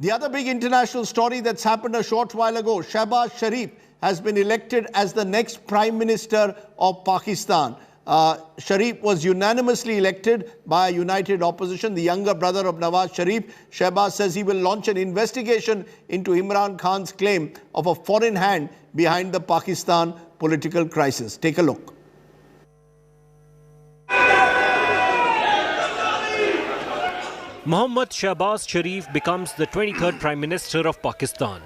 The other big international story that's happened a short while ago, Shehbaz Sharif has been elected as the next Prime Minister of Pakistan. Sharif was unanimously elected by a united opposition, the younger brother of Nawaz Sharif. Shehbaz says he will launch an investigation into Imran Khan's claim of a foreign hand behind the Pakistan political crisis. Take a look. Mohammad Shehbaz Sharif becomes the 23rd Prime Minister of Pakistan.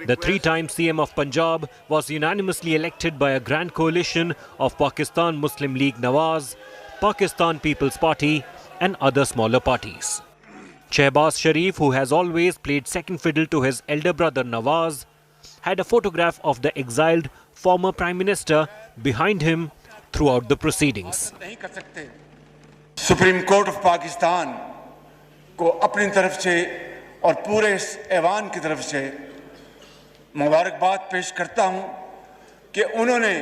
The three-time CM of Punjab was unanimously elected by a grand coalition of Pakistan Muslim League Nawaz, Pakistan People's Party and other smaller parties. Shehbaz Sharif, who has always played second fiddle to his elder brother Nawaz, had a photograph of the exiled former Prime Minister behind him throughout the proceedings. Supreme Court of Pakistan को अपनी तरफ से और पूरे ऐवान की तरफ से मुबारकबाद पेश करता हूं कि उन्होंने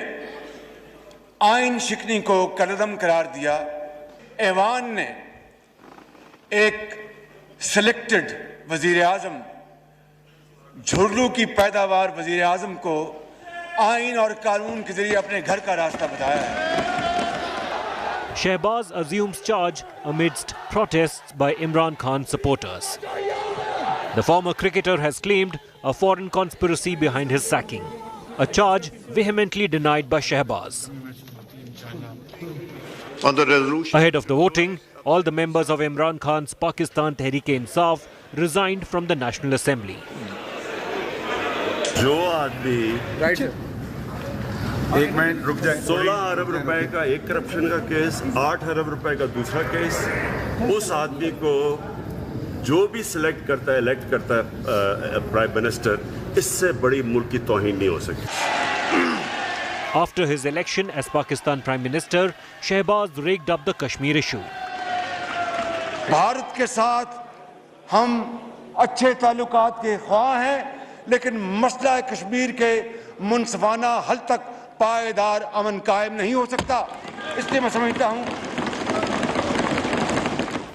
आइन शिकनी को कलअदम करार दिया। ऐवान ने एक सिलेक्टेड वजीर आज़म, झुर्रू की पैदावार वजीर आज़म को आइन और कानून के जरिए अपने घर का रास्ता बताया है। Shehbaz assumes charge amidst protests by Imran Khan supporters. The former cricketer has claimed a foreign conspiracy behind his sacking, a charge vehemently denied by Shehbaz. Ahead of the voting, all the members of Imran Khan's Pakistan Tehreek-e-Insaf resigned from the National Assembly. एक minute रुक जाए। 16 अरब रुपए का एक corruption का case, 8 अरब रुपए का दूसरा केस। उस आदमी को जो भी सिलेक्ट करता है, इलेक्ट करता है प्राइम मिनिस्टर, इससे बड़ी मुल्क की तौहीन नहीं हो सकती। After his election as Pakistan Prime Minister, Shehbaz raked up the Kashmir issue. Bharat के साथ हम अच्छे ताल्लुकात के ख्वाह हैं, लेकिन मसला कश्मीर के मुनसिफाना हल तक पायदार अमन कायम नहीं हो सकता। इसलिए मैं समझता हूं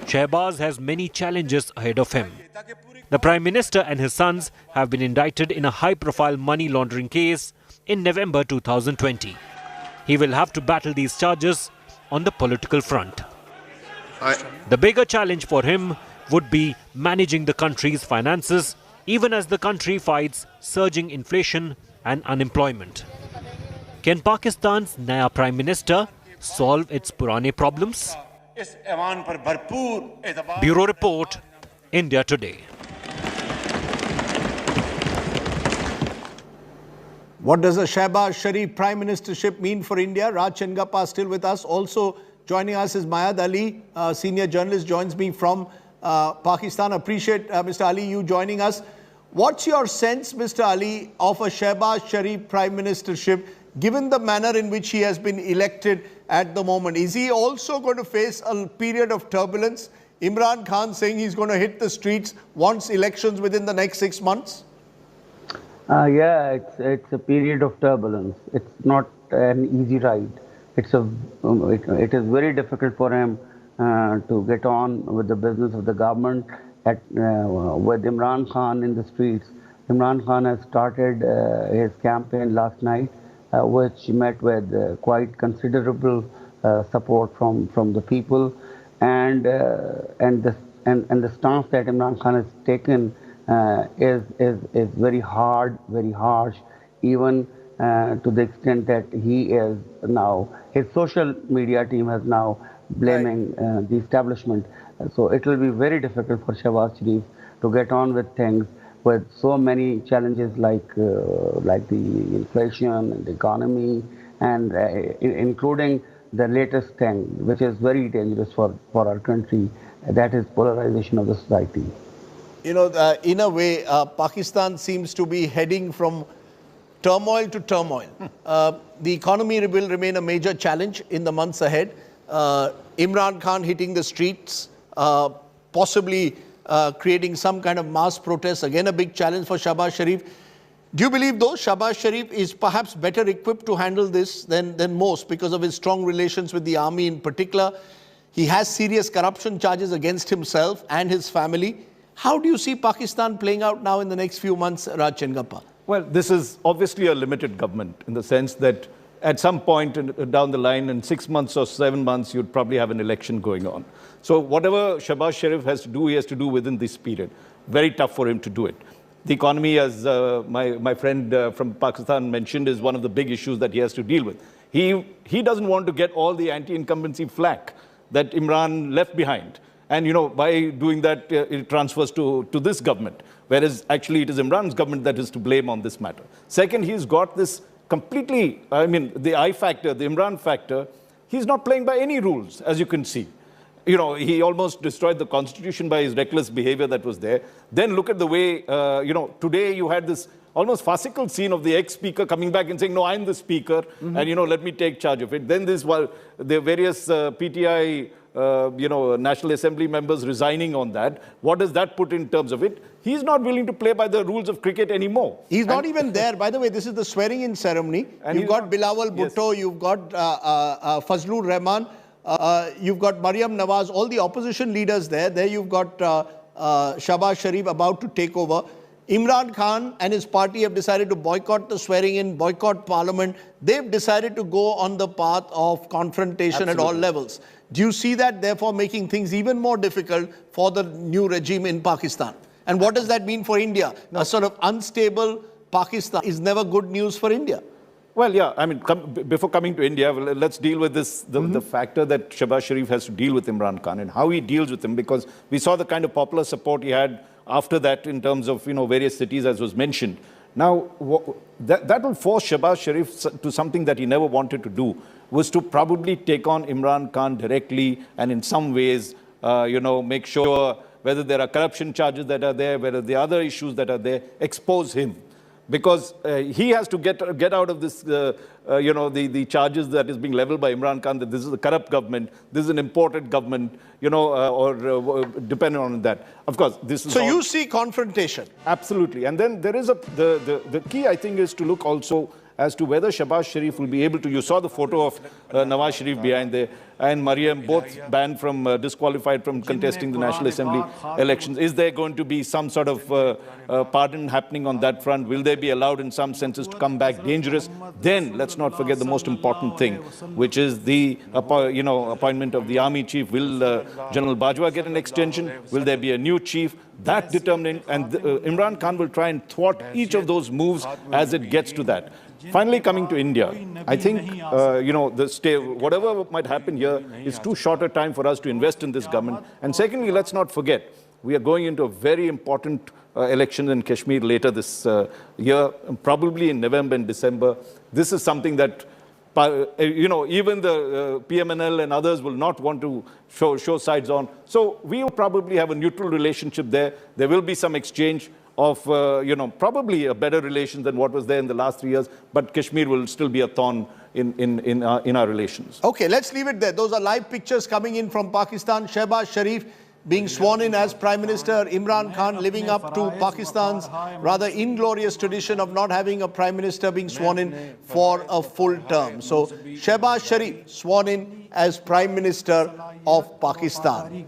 Shehbaz has many challenges ahead of him. The Prime Minister and his sons have been indicted in a high-profile money laundering case in November 2020. He will have to battle these charges on the political front. The bigger challenge for him would be managing the country's finances, even as the country fights surging inflation and unemployment. Can Pakistan's Naya Prime Minister solve its purane problems? Bureau Report, India Today. What does a Shehbaz Sharif Prime Ministership mean for India? Raj Chengappa still with us. Also joining us is Mayad Ali, senior journalist, joins me from Pakistan. Appreciate, Mr. Ali, you joining us. What's your sense, Mr. Ali, of a Shehbaz Sharif Prime Ministership, given the manner in which he has been elected at the moment? Is he also going to face a period of turbulence? Imran Khan saying he's going to hit the streets once elections within the next 6 months? Yeah, it's a period of turbulence. It's not an easy ride. It is very difficult for him to get on with the business of the government. With Imran Khan in the streets, Imran Khan has started his campaign last night, which met with quite considerable support from the people, and the stance that Imran Khan has taken is very hard, very harsh, even to the extent that he is now, his social media team has now blaming the establishment. So it will be very difficult for Shehbaz Sharif to get on with things with so many challenges like the inflation and the economy, and including the latest thing, which is very dangerous for our country, that is polarization of the society. You know, in a way, Pakistan seems to be heading from turmoil to turmoil. The economy will remain a major challenge in the months ahead. Imran Khan hitting the streets, possibly creating some kind of mass protest, again a big challenge for Shehbaz Sharif. Do you believe, though, Shehbaz Sharif is perhaps better equipped to handle this than most because of his strong relations with the army in particular? He has serious corruption charges against himself and his family. How do you see Pakistan playing out now in the next few months, Raj Chengappa? Well, this is obviously a limited government in the sense that at some point down the line, in 6 months or 7 months, you'd probably have an election going on. So whatever Shehbaz Sharif has to do, he has to do within this period. Very tough for him to do it. The economy, as my friend from Pakistan mentioned, is one of the big issues that he has to deal with. He doesn't want to get all the anti-incumbency flack that Imran left behind. And, you know, by doing that, it transfers to this government, whereas actually it is Imran's government that is to blame on this matter. Second, he's got this completely, I mean, the I factor, the Imran factor, he's not playing by any rules, as you can see. You know, he almost destroyed the constitution by his reckless behavior that was there. Then look at the way, you know, today you had this almost farcical scene of the ex-speaker coming back and saying, no, I'm the speaker, and, you know, let me take charge of it. Then this, while the various PTI, you know, National Assembly members resigning on that. What does that put in terms of it? He's not willing to play by the rules of cricket anymore. He's not even there. By the way, this is the swearing-in ceremony. You've got Bilawal Bhutto, you've got Fazlur Rahman, you've got Maryam Nawaz, all the opposition leaders there. There you've got Shehbaz Sharif about to take over. Imran Khan and his party have decided to boycott the swearing-in, boycott parliament. They've decided to go on the path of confrontation at all levels. Do you see that, therefore, making things even more difficult for the new regime in Pakistan? And what does that mean for India? A sort of unstable Pakistan is never good news for India. Well, yeah, I mean, before coming to India, let's deal with this, the factor that Shehbaz Sharif has to deal with Imran Khan and how he deals with him, because we saw the kind of popular support he had after that in terms of, you know, various cities, as was mentioned. Now, that will force Shehbaz Sharif to something that he never wanted to do, was to probably take on Imran Khan directly and in some ways, you know, make sure whether there are corruption charges that are there, whether the other issues that are there, expose him. Because he has to get out of this, you know, the charges that is being leveled by Imran Khan, that this is a corrupt government, this is an imported government, you know, or depending on that. Of course, this is... So you see confrontation? Absolutely. And then there is the key, I think, is to look also as to whether Shehbaz Sharif will be able to... You saw the photo of Nawaz Sharif behind there, and Maryam, both banned from, disqualified from contesting the National Assembly elections. Is there going to be some sort of pardon happening on that front? Will they be allowed in some senses to come back dangerous? Then, let's not forget the most important thing, which is the appointment of the army chief. Will General Bajwa get an extension? Will there be a new chief? That determining, and Imran Khan will try and thwart each of those moves as it gets to that. Finally, coming to India, I think, you know, whatever might happen here is too short a time for us to invest in this government. And secondly, let's not forget, we are going into a very important election in Kashmir later this year, probably in November and December. This is something that, you know, even the PMNL and others will not want to show sides on. So we will probably have a neutral relationship there. There will be some exchange of, you know, probably a better relation than what was there in the last 3 years, but Kashmir will still be a thorn in our relations. Okay, let's leave it there. Those are live pictures coming in from Pakistan. Shehbaz Sharif being sworn in as Prime Minister, Imran Khan living up to Pakistan's rather inglorious tradition of not having a Prime Minister being sworn in for a full term. So, Shehbaz Sharif sworn in as Prime Minister of Pakistan.